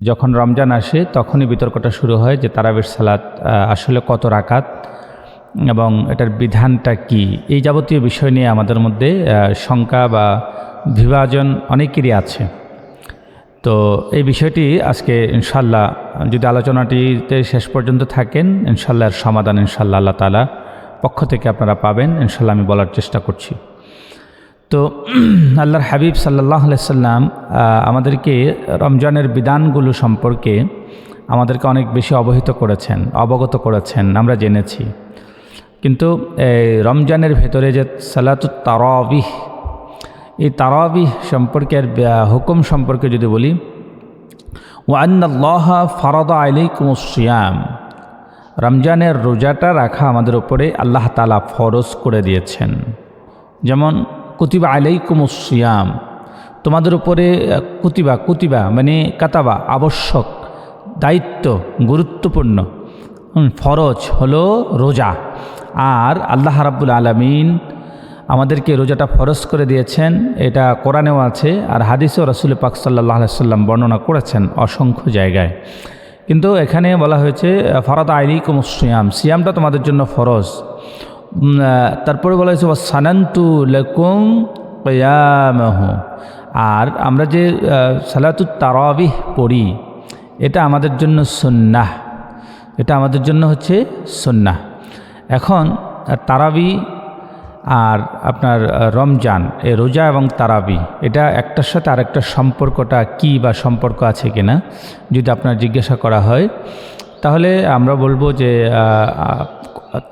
যখন রমজান আসে তখনই বিতর্কটা শুরু হয় যে তারাবির সালাত আসলে কত রাকাত এবং এটার বিধানটা কি, এই যাবতীয় বিষয় নিয়ে আমাদের মধ্যে শঙ্কা বা বিভাজন অনেকেরই আছে। তো এই বিষয়টি আজকে ইনশাল্লাহ যদি আলোচনাটিতে শেষ পর্যন্ত থাকেন, ইনশাল্লাহ এর সমাধান ইনশাল্লাহ আল্লাহ তাআলা পক্ষ থেকে আপনারা পাবেন, ইনশাল্লাহ আমি বলার চেষ্টা করছি। তো আল্লাহর হাবিব সাল্লাল্লাহু আলাইহি সাল্লাম আমাদেরকে রমজানের বিধানগুলো সম্পর্কে আমাদেরকে অনেক বেশি অবগত করেছেন, আমরা জেনেছি। কিন্তু এই রমজানের ভেতরে যে সালাতুত তারাবিহ, এই তারাবিহ সম্পর্কের হুকুম সম্পর্কে যদি বলি, ওয়া আন্নাল্লাহা ফারাদা আলাইকুমুস সিয়াম, রমজানের রোজাটা রাখা আমাদের উপরে আল্লাহ তাআলা ফরজ করে দিয়েছেন। যেমন কুতিবা আলাইকুমুস সিয়াম, তোমাদের উপরে কুতিবা মানে কাতাবা, আবশ্যক, দায়িত্ব, গুরুত্বপূর্ণ, ফরজ হলো রোজা। আর আল্লাহ রাব্বুল আলামিন আমাদেরকে রোজাটা ফরজ করে দিয়েছেন, এটা কোরআনেও আছে, আর হাদিসেও রাসূল পাক সাল্লাল্লাহু আলাইহি সাল্লাম বর্ণনা করেছেন অসংখ্য জায়গায়। কিন্তু এখানে বলা হয়েছে ফারাদা আলাইকুমুস সিয়াম, সিয়ামটা তোমাদের জন্য ফরজ। তারপরে বলা হয়েছে ওয়াসানান্তু লাকুম কিয়ামাহু, আর আমরা যে সালাতুত তারাবিহ পড়ি এটা আমাদের জন্য সুন্নাহ, এটা আমাদের জন্য হচ্ছে সুন্নাহ। এখন তারাবি আর আপনার রমজান, এই রোজা এবং তারাবি, এটা একটার সাথে আরেকটার সম্পর্কটা কি বা সম্পর্ক আছে কিনা যদি আপনার জিজ্ঞাসা করা হয়, তাহলে আমরা বলবো যে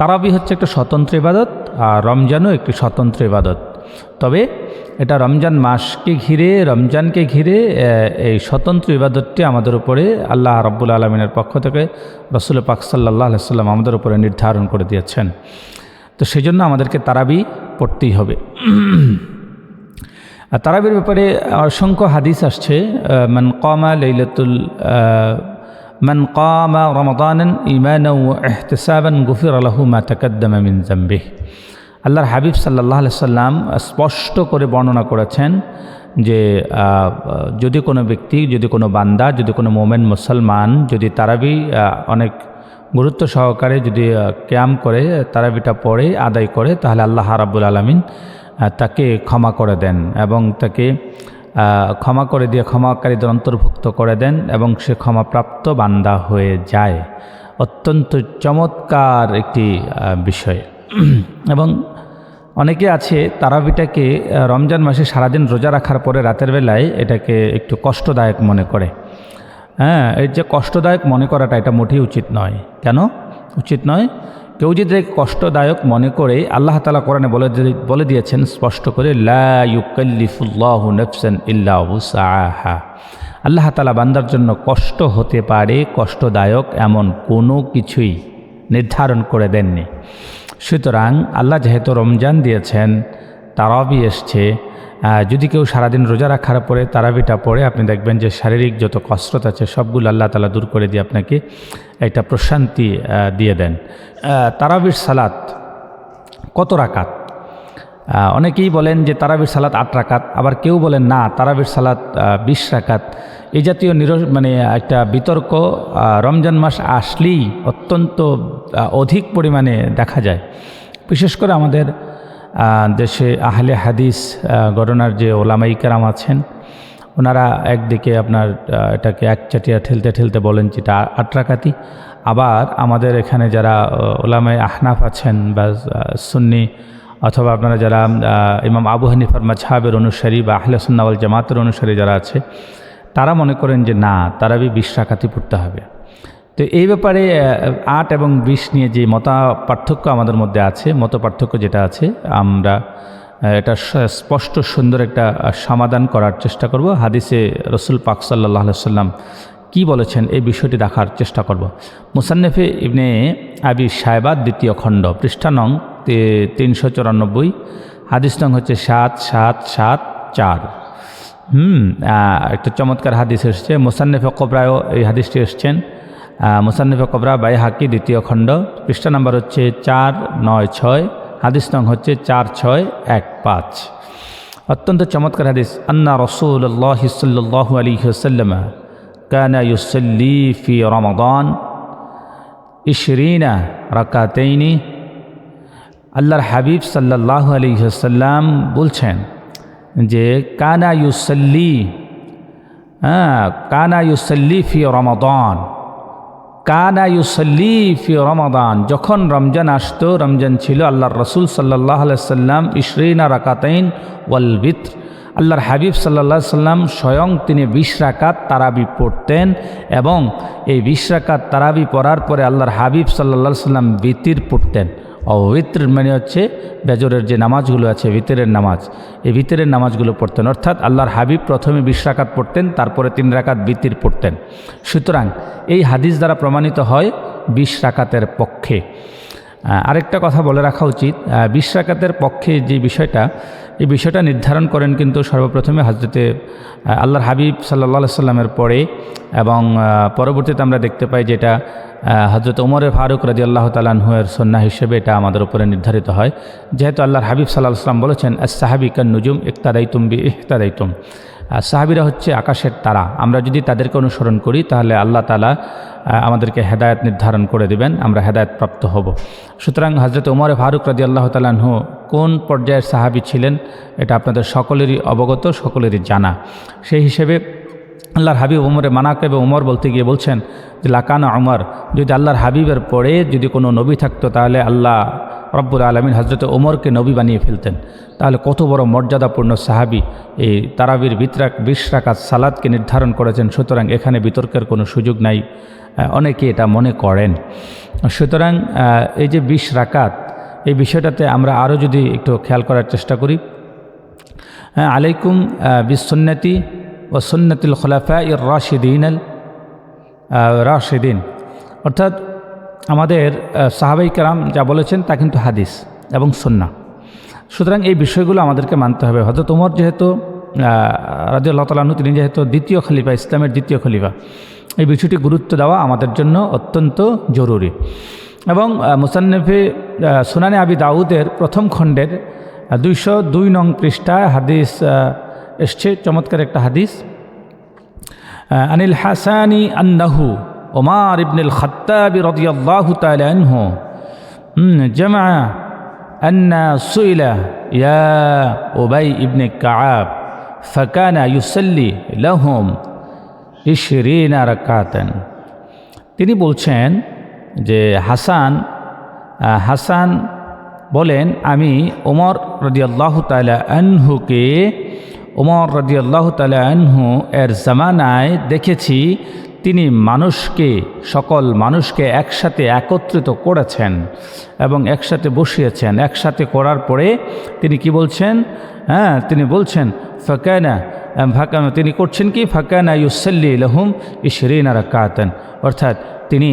তারাবি হচ্ছে একটা স্বতন্ত্র ইবাদত আর রমজানও একটি স্বতন্ত্র ইবাদত। তবে এটা রমজান মাসকে ঘিরে, রমজানকে ঘিরে এই স্বতন্ত্র ইবাদতটি আমাদের উপরে আল্লাহ রাব্বুল আলামিনের পক্ষ থেকে রাসূল পাক সাল্লাল্লাহু আলাইহি সাল্লাম আমাদের উপরে নির্ধারণ করে দিয়েছেন। তো সেই জন্য আমাদেরকে তারাবি পড়তেই হবে। আর তারাবির ব্যাপারে অসংখ্য হাদিস আসছে, মান কামা রমাদানান ঈমানান ওয়া ইহতিসাবান গুফিরা লাহু মা তাকাদ্দামা মিন যামবিহ। আল্লাহর হাবিব সাল্লাল্লাহু আলাইহি সাল্লাম স্পষ্ট করে বর্ণনা করেছেন যে যদি কোনো ব্যক্তি, যদি কোনো বান্দা, যদি কোনো মোমেন মুসলমান যদি তারাবি অনেক গুরুত্ব সহকারে যদি কিয়াম করে, তারাবিটা পড়ে আদায় করে, তাহলে আল্লাহ রাব্বুল আলামিন তাকে ক্ষমা করে দেন এবং তাকে ক্ষমা করে দিয়ে ক্ষমাকারীদের অন্তর্ভুক্ত করে দেন এবং সে ক্ষমাপ্রাপ্ত বান্দা হয়ে যায়। অত্যন্ত চমৎকার একটি বিষয়। এবং অনেকে আছে তারাবিটাকে রমজান মাসে সারাদিন রোজা রাখার পরে রাতের বেলায় এটাকে একটু কষ্টদায়ক মনে করে। এই যে কষ্টদায়ক মনে করাটা, এটা মোটেই উচিত নয়। কেন উচিত নয়? কেউ যদি কষ্টদায়ক মনে করে, আল্লাহ তাআলা কোরআনে বলে দিয়েছেন স্পষ্ট করে, লা ইউকাল্লিফুল্লাহু নাফসান ইল্লা উসআহা, আল্লাহ তাআলা বান্দার জন্য কষ্ট হতে পারে, কষ্টদায়ক এমন কোনো কিছুই নির্ধারণ করে দেননি। সুতরাং আল্লাহ যেহেতু রমজান দিয়েছেন, তারাবি এসছে, যদি কেউ সারাদিন রোজা রাখার পরে তারাবিটা পড়ে, আপনি দেখবেন যে শারীরিক যত কসরত আছে সবগুলো আল্লাহ তাআলা দূর করে দিয়ে আপনাকে একটা প্রশান্তি দিয়ে দেন। তারাবির সালাত কত রাকাত? অনেকেই বলেন যে তারাবির সালাত 8 রাকাত, আবার কেউ বলেন না তারাবির সালাত 20 রাকাত। এই জাতীয় একটা বিতর্ক রমজান মাস আসলেই অত্যন্ত অধিক পরিমাণে দেখা যায়। বিশেষ করে আমাদের দেশে আহলে হাদিস গণনার যে ওলামায়ে কেরাম আছেন, ওনারা একদিকে আপনার এটাকে একচাটিয়া ঠেলতে বলেন যেটা 8 রাকাতই। আবার আমাদের এখানে যারা ওলামায়ে আহনাফ আছেন বা সুন্নি, অথবা আপনারা যারা ইমাম আবু হানিফার মাযহাবের অনুসারী বা আহলে সুন্নাহ ওয়াল জামাতের অনুসারী যারা আছে, তারা মনে করেন যে না, তারাবি 20 রাকাতই পড়তে হবে। তো এই ব্যাপারে 8 এবং 20 নিয়ে যে পার্থক্য আমাদের মধ্যে আছে, পার্থক্য যেটা আছে, আমরা এটা স্পষ্ট সুন্দর একটা সমাধান করার চেষ্টা করব। হাদিসে রাসূল পাক সাল্লাল্লাহু আলাইহি সাল্লাম কি বলেছেন এই বিষয়টি দেখার চেষ্টা করব। মুসান্নেফে ইবনে আবি শায়বা 2য় খণ্ড, পৃষ্ঠা নং 394, হাদিস নং হচ্ছে 7774। একটা চমৎকার হাদিস এসছে। মুসান্নেফে কুবরায়ও এই হাদিসটি এসছেন। মুসান্নেফে কুবরা বাইহাকি 2য় খণ্ড, পৃষ্ঠা নাম্বার হচ্ছে 496, হাদিস নং হচ্ছে 4615। অত্যন্ত চমৎকার হাদিস। আন্না রাসূলুল্লাহ সাল্লাল্লাহু আলাইহি ওয়াসাল্লাম কানা ইউসাল্লি ফি রমাদান 20 রাকাতাইনি। আল্লাহর হাবিব সাল্লাল্লাহু আলাইহি ওয়াসাল্লাম বলছেন যে কানা ইউসাল্লি ফি রমাদান, কানা ইউসাল্লি ফি রমাদান, যখন রমজান আসতো, রমজান ছিল, আল্লাহর রসুল সাল্লাল্লাহু আলাইহি ওয়াসাল্লাম 20 রাকাতাইন ওয়াল বিত্র, আল্লাহর হাবিব সাল্লাল্লাহু আলাইহি ওয়াসাল্লাম স্বয়ং তিনি 20 রাকাত তারাবি পড়তেন এবং এই 20 রাকাত তারাবি পড়ার পরে আল্লাহর হাবিব সাল্লাল্লাহু আলাইহি ওয়াসাল্লাম বিতির পড়তেন। বিতর মানে হচ্ছে বেজরের যে নামাজগুলো আছে, ভিতরের নামাজ, এই ভিতরের নামাজগুলো পড়তেন। অর্থাৎ আল্লাহর হাবিব প্রথমে 20 রাকাত পড়তেন, তারপরে 3 রাকাত বিতির পড়তেন। সুতরাং এই হাদিস দ্বারা প্রমাণিত হয় 20 রাকাতের পক্ষে। আরেকটা কথা বলে রাখা উচিত, 20 রাকাতের পক্ষে যে বিষয়টা, এই বিষয়টা নির্ধারণ করেন কিন্তু সর্বপ্রথমে হজরতে আল্লাহর হাবিব সাল্লাল্লাহু আলাইহি সাল্লামের পরে এবং পরবর্তীতে আমরা দেখতে পাই যেটা হজরত উমরে ফারুক রাদিয়াল্লাহু তাআলা আনহুর সুন্নাহ হিসেবে এটা আমাদের উপরে নির্ধারিত হয়। যেহেতু আল্লাহর হাবিব সাল্লাল্লাহু আলাইহি সাল্লাম বলেছেন আস-সাহাবী কান নুজুম ইক্তাদাইতুম বি ইহতাদাইতুম, সাহাবীরা হচ্ছে আকাশের তারা, আমরা যদি তাদেরকে অনুসরণ করি তাহলে আল্লাহ তাআলা আমাদেরকে হেদায়েত নির্ধারণ করে দিবেন, আমরা হেদায়েত প্রাপ্ত হব। সুতরাং হজরত উমরে ফারুক রাদিয়াল্লাহু তাআলা আনহু কোন পর্যায়ের সাহাবী ছিলেন এটা আপনাদের সকলেরই অবগত, সকলেরই জানা। সেই হিসেবে আল্লাহর হাবিব উমরে মানাকিব উমর বলতে গিয়ে বলছেন যে লাকানা উমর, যদি আল্লাহর হাবিবের পরে যদি কোনো নবী থাকতো তাহলে আল্লাহ রব্বুল আলামিন হজরত ওমরকে নবী বানিয়ে ফেলতেন। তাহলে কত বড় মর্যাদাপূর্ণ সাহাবী এই তারাবির 20 রাকাত সালাতকে নির্ধারণ করেছেন। সুতরাং এখানে বিতর্কের কোনো সুযোগ নাই, অনেকে এটা মনে করেন। সুতরাং এই যে 20 রাকাত, এই বিষয়টাতে আমরা আরও যদি একটু খেয়াল করার চেষ্টা করি, আলাইকুম বিসুন্নতি ও সুন্নতুল খুলাফায়ে রাশিদিন, অর্থাৎ আমাদের সাহাবায়ে কেরাম যা বলেছেন তা কিন্তু হাদিস এবং সুন্নাহ। সুতরাং এই বিষয়গুলো আমাদেরকে মানতে হবে। হযরত ওমর যেহেতু রাদিয়াল্লাহু তাআলা আনহু, তিনি যেহেতু দ্বিতীয় খলিফা, ইসলামের দ্বিতীয় খলিফা, এই বিষয়টি গুরুত্ব দেওয়া আমাদের জন্য অত্যন্ত জরুরি। এবং মুসান্নিফে সুনানে আবি দাউদের প্রথম খণ্ডের 202 নং পৃষ্ঠায় হাদিস এসছে, চমৎকার একটা হাদিস। আনিল হাসানি আন্নাহু ওমর ইবনুল খাত্তাব রাদিয়াল্লাহু তাআলা আনহু জামা আন্না সুইলা ইয়া উবাই ইবনে কাআব ফাকানা ইউসাল্লি লাহুম 20 রাকাতান। তিনি বলছেন যে হাসান বলেন, আমি ওমর রাদিয়াল্লাহু তাআলা আনহুকে, ওমর রাদিয়াল্লাহু তাআলা আনহু এর জামানায় দেখেছি তিনি সকল মানুষকে একসাথে একত্রিত করেছেন এবং একসাথে বসিয়েছেন। একসাথে করার পরে তিনি কি বলছেন? তিনি বলছেন তিনি করছেন কি? ফাকানা ইউসাল্লি লাহুম 20 রাকাতান, অর্থাৎ তিনি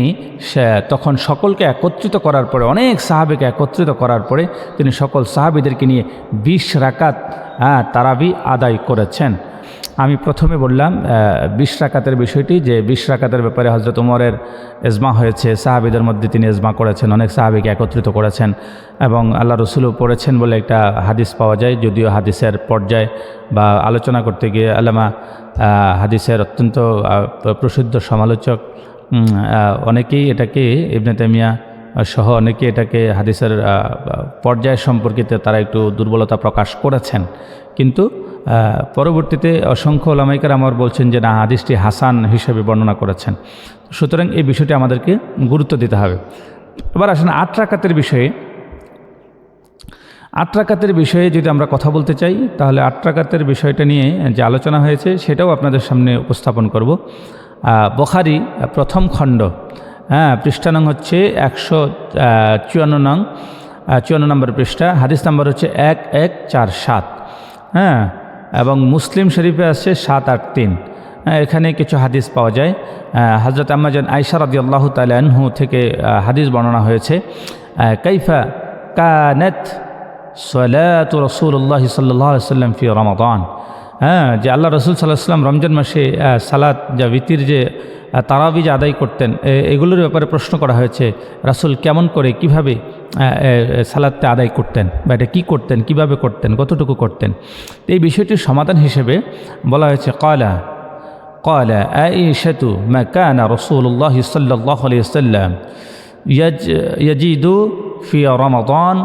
তখন সকলকে একত্রিত করার পরে, অনেক সাহাবীকে একত্রিত করার পরে তিনি সকল সাহাবীদেরকে নিয়ে 20 রাকাত তারাবি আদায় করেছেন। আমি প্রথমে বললাম 20 রাকাতের বিষয়টি, যে 20 রাকাতের ব্যাপারে হযরত ওমরের ইজমা হয়েছে, সাহাবীদের মধ্যে তিনি ইজমা করেছেন, অনেক সাহাবীকে একত্রিত করেছেন এবং আল্লাহ রসুলও পড়েছেন বলে একটা হাদিস পাওয়া যায়। যদিও হাদিসের পর্যায়ে বা আলোচনা করতে গিয়ে আলেমা হাদিসের অত্যন্ত প্রসিদ্ধ সমালোচক অনেকেই এটাকে, ইবনে তাইমিয়া সহ অনেকে এটাকে হাদিসের পর্যায় সম্পর্কিত তারা একটু দুর্বলতা প্রকাশ করেছেন, কিন্তু পরবর্তীতে অসংখ্য ওলামায়ে কেরাম বলছেন যে না, হাদিসটি হাসান হিসেবে বর্ণনা করেছেন। সুতরাং এই বিষয়টি আমাদেরকে গুরুত্ব দিতে হবে। এবার আসেন 8 রাকাতের বিষয়ে। 8 রাকাতের বিষয়ে যদি আমরা কথা বলতে চাই তাহলে 8 রাকাতের বিষয়টা নিয়ে যে আলোচনা হয়েছে সেটাও আপনাদের সামনে উপস্থাপন করব। বুখারী প্রথম খণ্ড, পৃষ্ঠা নং হচ্ছে 154 নম্বর পৃষ্ঠা, হাদিস নাম্বার হচ্ছে 1147, এবং মুসলিম শরীফে আছে 783। এখানে কিছু হাদিস পাওয়া যায়। হযরত আম্মা জান আয়েশা রাদিয়াল্লাহু তাআলা আনহু থেকে হাদিস বর্ণনা হয়েছে, কাইফা কানাত সালাতু রাসূলুল্লাহ সাল্লাল্লাহু আলাইহি ওয়াসাল্লাম ফি রমাদান, যে আল্লাহ রসুল সাল্লাল্লাহু আলাইহি ওয়াসাল্লাম রমজান মাসে সালাত, যা বিতির, যে তারাবি যে আদায় করতেন, এগুলোর ব্যাপারে প্রশ্ন করা হয়েছে, রাসূল কেমন করে, কিভাবে সালাতটা আদায় করতেন, বা এটা কী করতেন, কিভাবে করতেন, কতটুকু করতেন। এই বিষয়টির সমাধান হিসেবে বলা হয়েছে قال عائشة ما كان رسول الله صلى الله عليه وسلم يجد في رمضان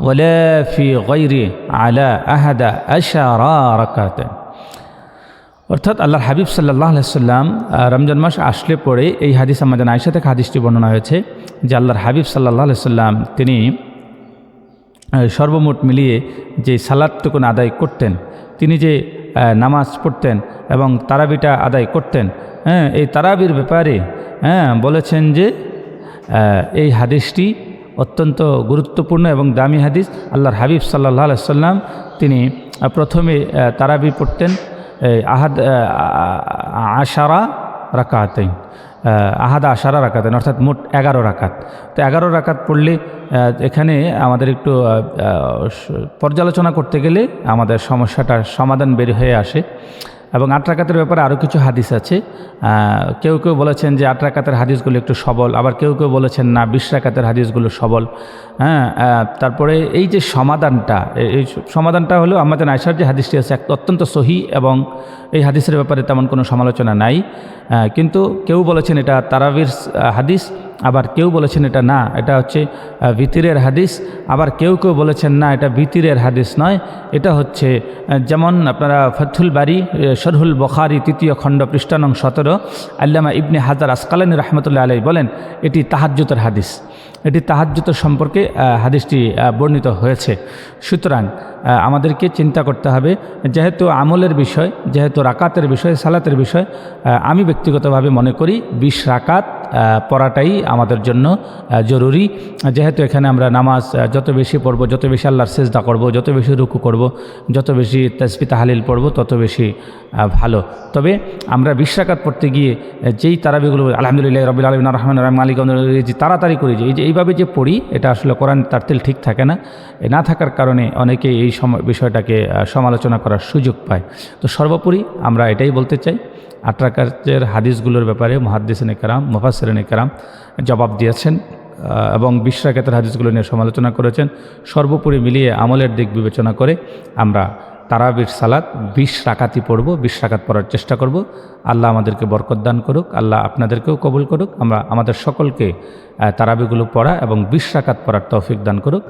ولا في غيره على 11 ركعة অর্থাৎ আল্লাহর হাবিব সাল্লাল্লাহু আলাইহি সাল্লাম রমজান মাস আসলে পরে এই হাদিস আমাদের আয়েশা থেকে হাদিসটি বর্ণনা হয়েছে যে আল্লাহর হাবিব সাল্লাল্লাহু আলাইহি সাল্লাম তিনি সর্বমোট মিলিয়ে যে সালাতটুকুন আদায় করতেন, তিনি যে নামাজ পড়তেন এবং তারাবিটা আদায় করতেন, এই তারাবির ব্যাপারে বলেছেন যে এই হাদিসটি অত্যন্ত গুরুত্বপূর্ণ এবং দামি হাদিস। আল্লাহর হাবিব সাল্লাল্লাহু আলাইহি সাল্লাম তিনি প্রথমে তারাবি পড়তেন আশারা রাকাতাইন, আশারা রাকাতাইন অর্থাৎ মোট 11 রাকাত। তো 11 রাকাত পড়লে এখানে আমাদের একটু পর্যালোচনা করতে গেলে আমাদের সমস্যাটার সমাধান বের হয়ে আসে। এবং 8 রাকাতের ব্যাপারে আরও কিছু হাদিস আছে। কেউ কেউ বলেছেন যে 8 রাকাতের হাদিসগুলো একটু সবল, আবার কেউ কেউ বলেছেন না 20 রাকাতের হাদিসগুলো সবল। তারপরে এই যে সমাধানটা হলো আমাদের আয়েশার যে হাদিসটি আছে অত্যন্ত সহি এবং এই হাদিসের ব্যাপারে তেমন কোনো সমালোচনা নাই। কিন্তু কেউ বলেছেন এটা তারাবির হাদিস, আবার কেউ বলেছেন এটা না, এটা হচ্ছে ভিতরের হাদিস, আবার কেউ কেউ বলেছেন না এটা ভিতরের হাদিস নয়, এটা হচ্ছে যেমন আপনারা ফাথুল বারি শরহুল বুখারী 3য় খণ্ড পৃষ্ঠা নং 17 আল্লামা ইবনে হাজার আসকালানী রাহমাতুল্লাহ আলাইহি বলেন এটি তাহাজ্জুদের হাদিস, এটি তাহাজ্জুদের সম্পর্কে হাদিসটি বর্ণিত হয়েছে। সুতরাং আমাদেরকে চিন্তা করতে হবে, যেহেতু আমলের বিষয়, যেহেতু রাকাতের বিষয়, সালাতের বিষয়, আমি ব্যক্তিগতভাবে মনে করি 20 রাকাত পড়াটাই আমাদের জন্য জরুরি। যেহেতু এখানে আমরা নামাজ যত বেশি পড়ব, যত বেশি আল্লাহর সিজদা করব, যত বেশি রুকু করব, যত বেশি তাসবিহ তাহলিল পড়ব, তত বেশি ভালো। তবে আমরা 20 রাকাত পড়তে গিয়ে যেই তারাবিগুলো আলহামদুলিল্লাহ রাব্বিল আলামিন আর রহমানির রহিম মালিক যে তাড়াতাড়ি করি, যে এইভাবে যে পড়ি, এটা আসলে কোরআন তারতিল ঠিক থাকে না। না থাকার কারণে অনেকে এই বিষয়টাকে সমালোচনা করার সুযোগ পায়। তো সর্বোপরি আমরা এটাই বলতে চাই, 8 রাকাতের হাদিসগুলোর ব্যাপারে মুহাদ্দিসিনে কেরাম, মুফাসসিরিনে কেরাম জবাব দিয়েছেন এবং 20 রাকাতের হাদিসগুলো নিয়ে সমালোচনা করেছেন। সর্বোপরি মিলিয়ে আমলের দিক বিবেচনা করে আমরা তারাবির সালাত 20 রাকাতই পড়ব, 20 রাকাত পড়ার চেষ্টা করব। আল্লাহ আমাদেরকে বরকত দান করুক, আল্লাহ আপনাদেরকেও কবুল করুক, আমরা আমাদের সকলকে তারাবিগুলো পড়া এবং 20 রাকাত পড়ার তৌফিক দান করুক।